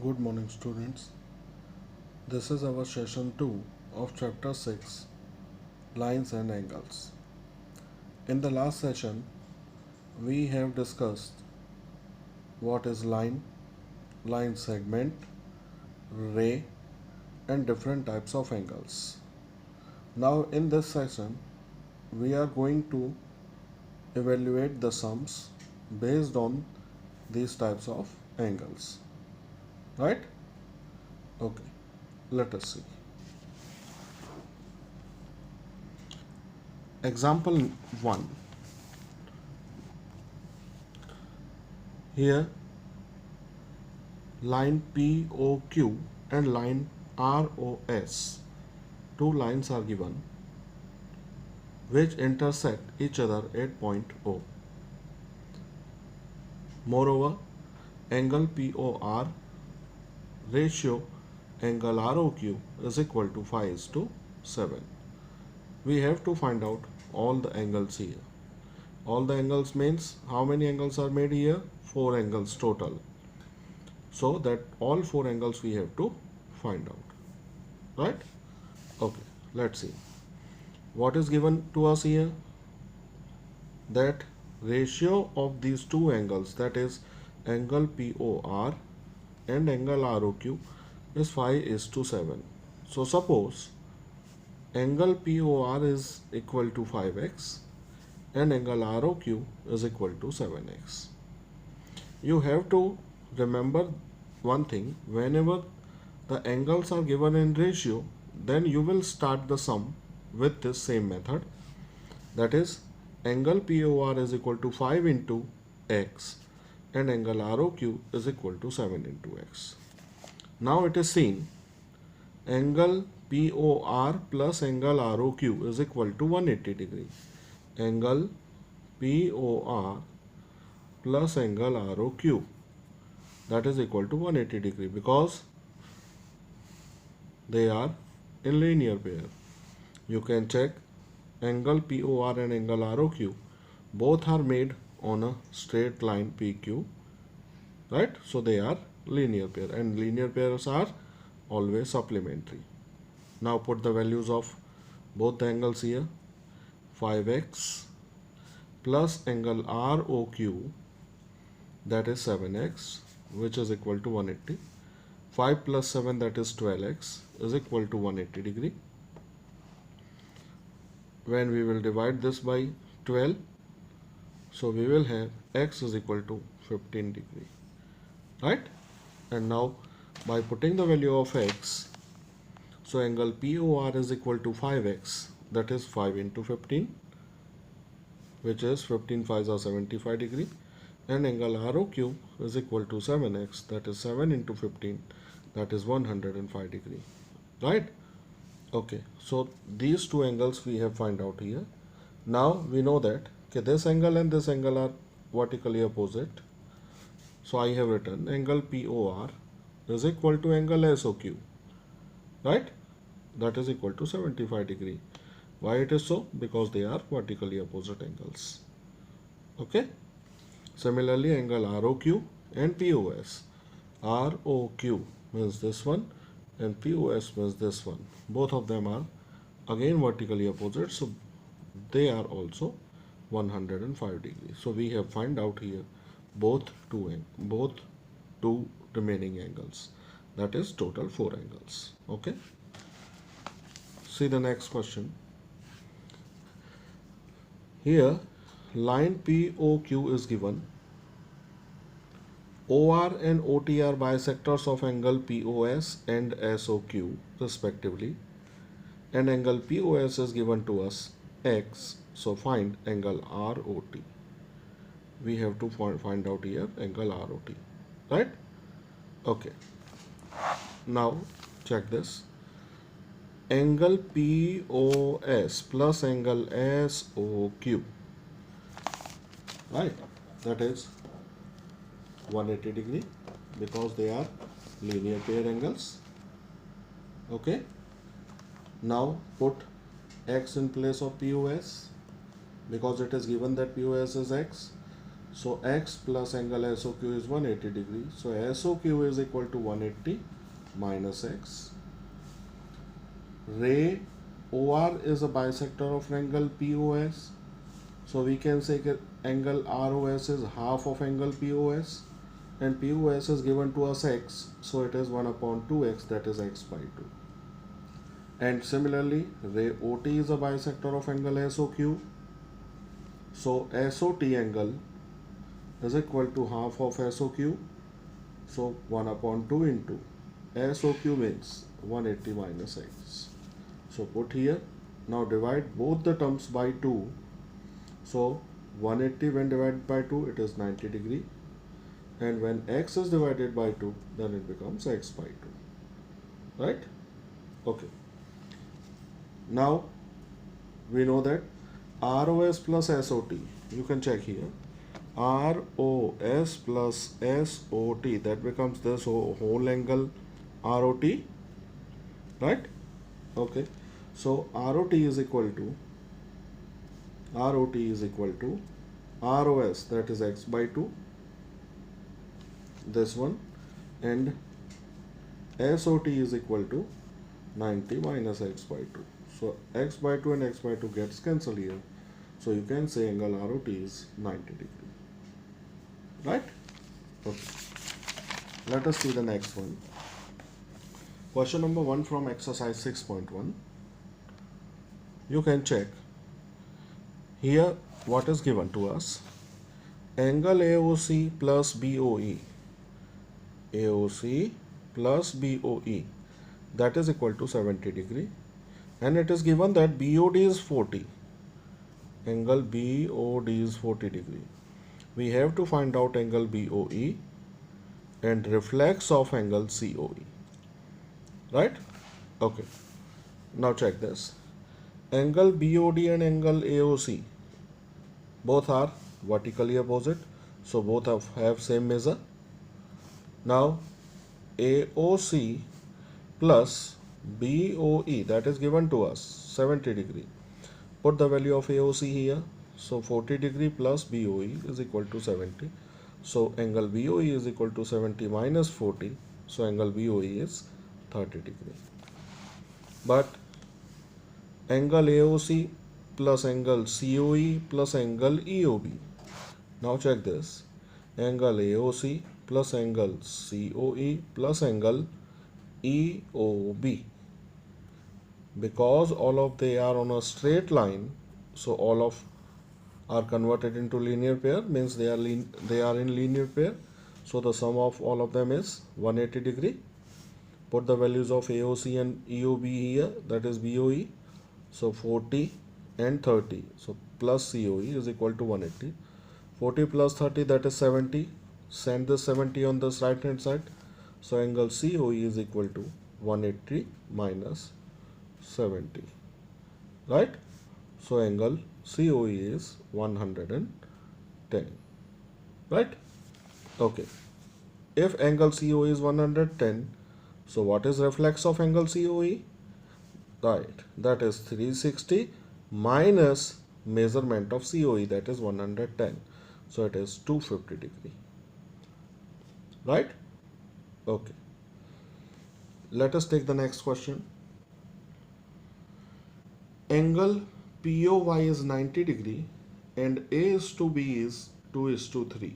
Good morning, students. This is our session 2 of chapter 6, Lines and Angles. In the last session, we have discussed what is line, line segment, ray, and different types of angles. Now, in this session, we are going to evaluate the sums based on these types of angles. Right? Okay, let us see. Example 1. Here, line POQ and line ROS, two lines are given which intersect each other at point O. Moreover, angle POR ratio angle ROQ is equal to 5:7. We have to find out all the angles here. All the angles means how many angles are made here? 4 angles total. So that all 4 angles we have to find out. Right? Okay, let's see. What is given to us here? That ratio of these two angles, that is angle POR and angle ROQ, is 5:7. So suppose angle POR is equal to 5x and angle ROQ is equal to 7x. You have to remember one thing: whenever the angles are given in ratio, then you will start the sum with this same method, that is angle POR is equal to 5 into x and angle ROQ is equal to 7 into x. Now it is seen angle POR plus angle ROQ is equal to 180 degree. Angle POR plus angle ROQ, that is equal to 180 degree because they are in linear pair. You can check angle POR and angle ROQ, both are made on a straight line PQ, right? So they are linear pair and linear pairs are always supplementary. Now put the values of both the angles here. 5x plus angle ROQ, that is 7x, which is equal to 180. 5 plus 7, that is 12x, is equal to 180 degree. When we will divide this by 12, so we will have x is equal to 15 degree, right? And now by putting the value of x, so angle POR is equal to 5x, that is 5 into 15, which is 15 5s are 75 degree, and angle ROQ is equal to 7x, that is 7 into 15, that is 105 degree, right? Okay, so these two angles we have find out here. Now we know that this angle and this angle are vertically opposite. So I have written angle POR is equal to angle SOQ, right? That is equal to 75 degree. Why it is so? Because they are vertically opposite angles. Okay. Similarly, angle ROQ and POS. ROQ means this one and POS means this one. Both of them are again vertically opposite, so they are also 105 degrees. So we have find out here both two remaining angles. That is total 4 angles. Okay. See the next question. Here line POQ is given. OR and OT are bisectors of angle POS and SOQ respectively, and angle POS is given to us x, so find angle ROT. We have to find out here angle ROT, right? Okay, now check this. Angle POS plus angle SOQ, right? That is 180 degree because they are linear pair angles. Okay, now put x in place of POS because it is given that POS is x. So x plus angle SOQ is 180 degree. So SOQ is equal to 180 minus x. Ray OR is a bisector of angle POS. So we can say that angle ROS is half of angle POS, and POS is given to us x, so it is 1 upon 2x, that is x by 2. And similarly, ray OT is a bisector of angle SOQ. So SOT angle is equal to half of SOQ. So 1 upon 2 into SOQ means 180 minus x. So put here. Now divide both the terms by 2. So 180 when divided by 2, it is 90 degree. And when x is divided by 2, then it becomes x by 2. Right? Okay. Now we know that ROS plus SOT, you can check here. ROS plus SOT, that becomes this whole angle ROT, right? Okay. So ROT is equal to ROS, that is x by 2, this one, and SOT is equal to 90 minus x by 2. So x by 2 and x by 2 gets cancelled here. So you can say angle ROT is 90 degree. Right? Okay. Let us see the next one. Question number 1 from exercise 6.1. You can check. Here what is given to us? Angle AOC plus BOE. AOC plus BOE, that is equal to 70 degree. And it is given that BOD is 40. Angle BOD is 40 degree. We have to find out angle BOE and reflex of angle COE. Right? Okay. Now check this. Angle BOD and angle AOC both are vertically opposite. So both have same measure. Now AOC plus BOE, that is given to us 70 degree. Put the value of AOC here. So 40 degree plus BOE is equal to 70. So angle BOE is equal to 70 minus 40. So angle BOE is 30 degree. But angle AOC plus angle COE plus angle EOB. Now check this. Angle AOC plus angle COE plus angle EOB. Because all of they are on a straight line, so all of are converted into linear pair, means they are in linear pair. So the sum of all of them is 180 degree. Put the values of AOC and EOB here, that is BOE. So 40 and 30. So plus COE is equal to 180. 40 plus 30, that is 70. Send the 70 on this right hand side. So angle COE is equal to 180 minus 70. Right? So angle COE is 110. Right? Okay. If angle COE is 110, so what is reflex of angle COE? Right, that is 360 minus measurement of COE, that is 110. So it is 250 degree. Right? Okay. Let us take the next question. Angle POY is 90 degree and A is to B is 2 is to 3.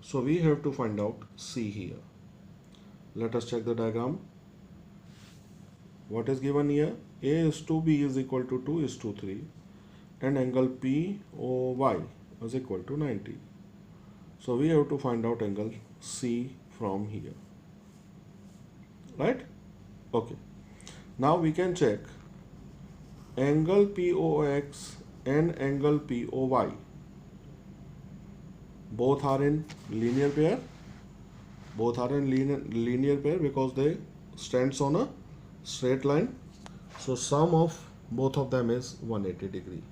So we have to find out C here. Let us check the diagram. What is given here? A is to B is equal to 2 is to 3 and angle POY is equal to 90. So we have to find out angle C from here. Right? Okay. Now we can check angle POX and angle POY. Both are in linear pair. Both are in linear pair because they stands on a straight line. So sum of both of them is 180 degree.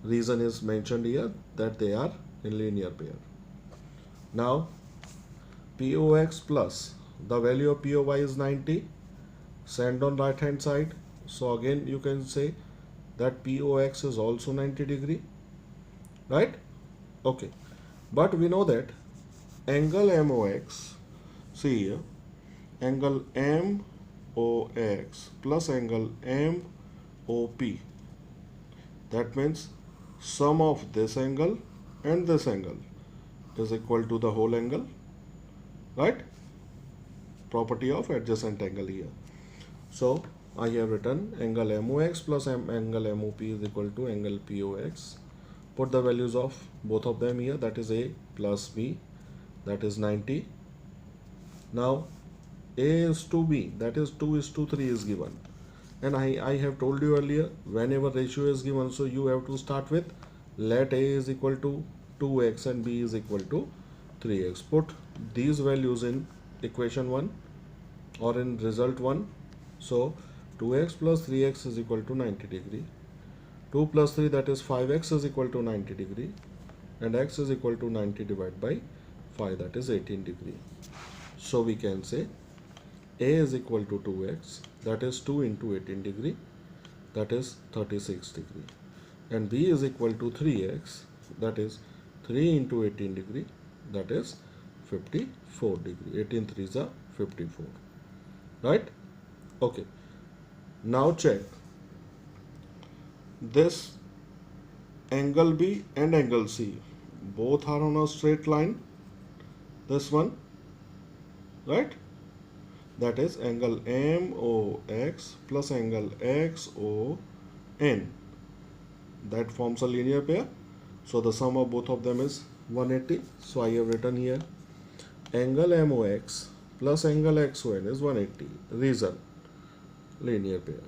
Reason is mentioned here that they are in linear pair. Now POX plus the value of POY is 90. Send on right hand side. So again you can say that POX is also 90 degree. Right? Okay. But we know that angle MOX, see here, angle MOX plus angle MOP, that means sum of this angle and this angle is equal to the whole angle, right? Property of adjacent angle here. So I have written angle MOX plus angle MOP is equal to angle POX. Put the values of both of them here, that is A plus B, that is 90. Now A is to B, that is 2:3 is given. And I have told you earlier, whenever ratio is given, so you have to start with let A is equal to 2x and B is equal to 3x. Put these values in equation 1 or in result 1. So 2x plus 3x is equal to 90 degree. 2 plus 3, that is 5x is equal to 90 degree. And x is equal to 90 divided by 5, that is 18 degree. So we can say A is equal to 2x, that is 2 into 18 degree, that is 36 degree. And B is equal to 3x, that is 3 into 18 degree, that is 54 degree. 18 3s are 54. Right? Okay. Now check this angle B and angle C. Both are on a straight line. This one, right? That is angle MOX plus angle XON. That forms a linear pair. So the sum of both of them is 180. So I have written here angle MOX plus angle XON is 180. Reason, linear pair.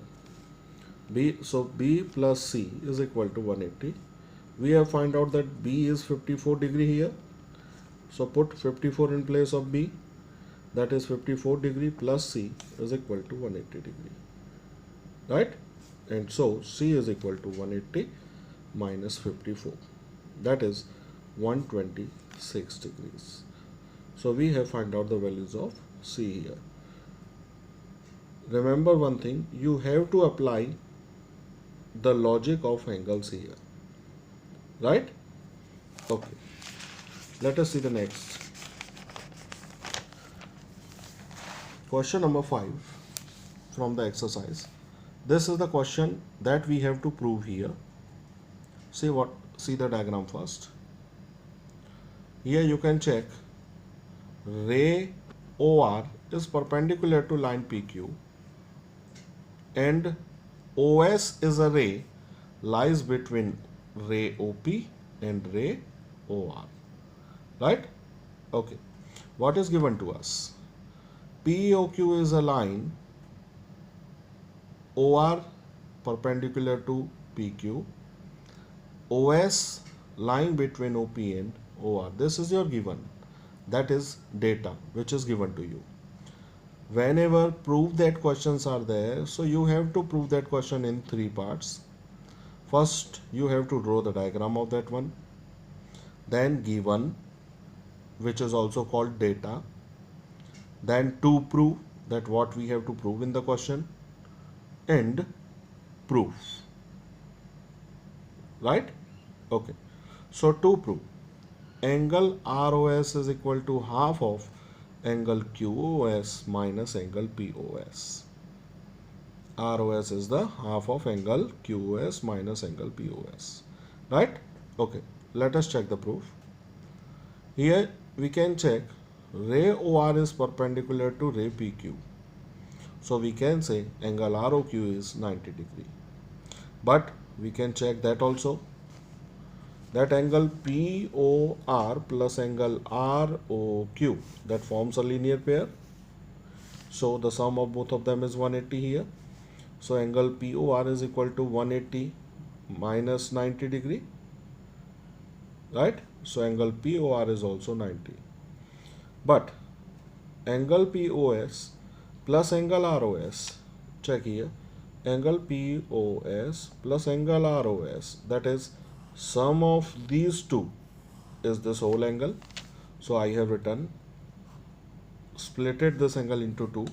So B plus C is equal to 180. We have found out that B is 54 degree here. So put 54 in place of B. That is 54 degree plus C is equal to 180 degree. Right? And so C is equal to 180 minus 54. That is 126 degrees. So we have found out the values of C here. Remember one thing, you have to apply the logic of angles here. Right? Okay. Let us see the next. Question number 5 from the exercise. This is the question that we have to prove here. See the diagram first. Here you can check ray OR is perpendicular to line PQ and OS is a ray lies between ray OP and ray OR. Right? Okay. What is given to us? POQ is a line, OR perpendicular to PQ, OS lying between OP and OR. This is your given. That is data which is given to you. Whenever prove that questions are there, so you have to prove that question in 3 parts. First, you have to draw the diagram of that one. Then given, which is also called data. Then to prove that what we have to prove in the question, and proof. Right? Okay. So to prove, angle ROS is equal to half of angle QOS minus angle POS. ROS is the half of angle QOS minus angle POS. Right? Okay. Let us check the proof. Here we can check ray OR is perpendicular to ray PQ. So we can say angle ROQ is 90 degree. But we can check that also. That angle POR plus angle ROQ, that forms a linear pair. So the sum of both of them is 180 here. So angle POR is equal to 180 minus 90 degree. Right? So angle POR is also 90. But angle POS plus angle ROS, check here, angle POS plus angle ROS, that is sum of these two is this whole angle. So I have written, splitted this angle into 2,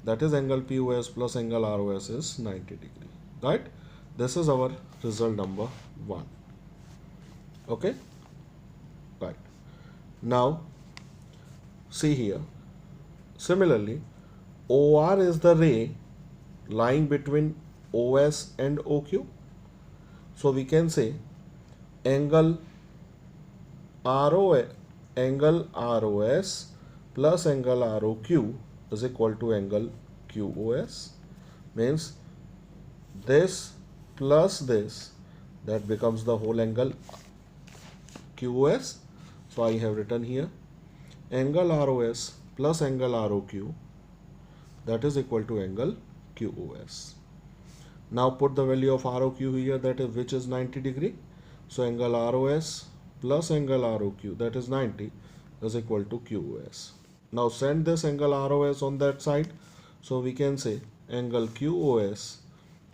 that is angle POS plus angle ROS is 90 degree. Right? This is our result number 1. Okay? Right. Now see here, similarly OR is the ray lying between OS and OQ. So we can say angle ROS plus angle ROQ is equal to angle QOS. Means this plus this, that becomes the whole angle QOS. So I have written here angle ROS plus angle ROQ, that is equal to angle QOS. Now put the value of ROQ here, that is which is 90 degree. So angle ROS plus angle ROQ, that is 90, is equal to QOS. Now send this angle ROS on that side. So we can say angle QOS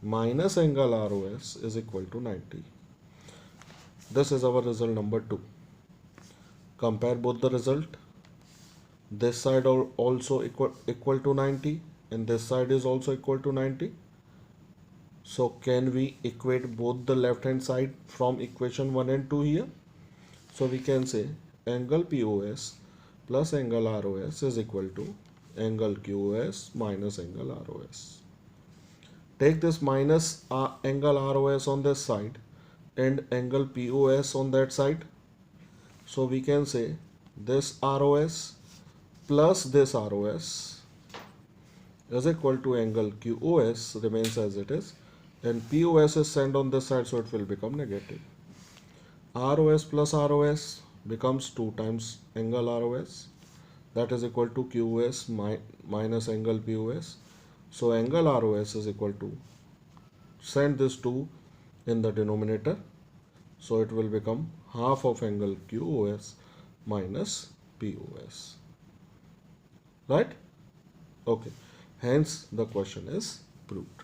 minus angle ROS is equal to 90. This is our result number 2. Compare both the result. This side also equal to 90 and this side is also equal to 90. So can we equate both the left hand side from equation 1 and 2 here? So we can say angle POS plus angle ROS is equal to angle QOS minus angle ROS. Take this minus angle ROS on this side and angle POS on that side. So we can say this ROS plus this ROS is equal to angle QOS remains as it is, and POS is sent on this side, so it will become negative. ROS plus ROS becomes 2 times angle ROS, that is equal to QOS minus angle POS. So angle ROS is equal to, send this 2 in the denominator, so it will become half of angle QOS minus POS. Right? Okay. Hence the question is proved.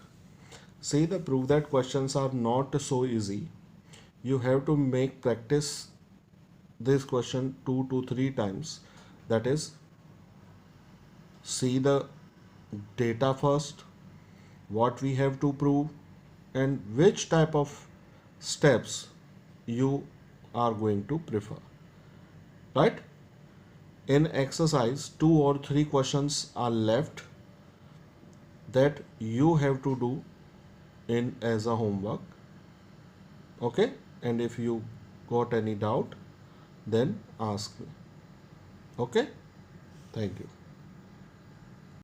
See, the prove that questions are not so easy. You have to make practice this question 2 to 3 times. That is, see the data first, what we have to prove, and which type of steps you are going to prefer. Right? In exercise, 2 or 3 questions are left that you have to do in as a homework. Okay, and if you got any doubt, then ask me. Okay, thank you.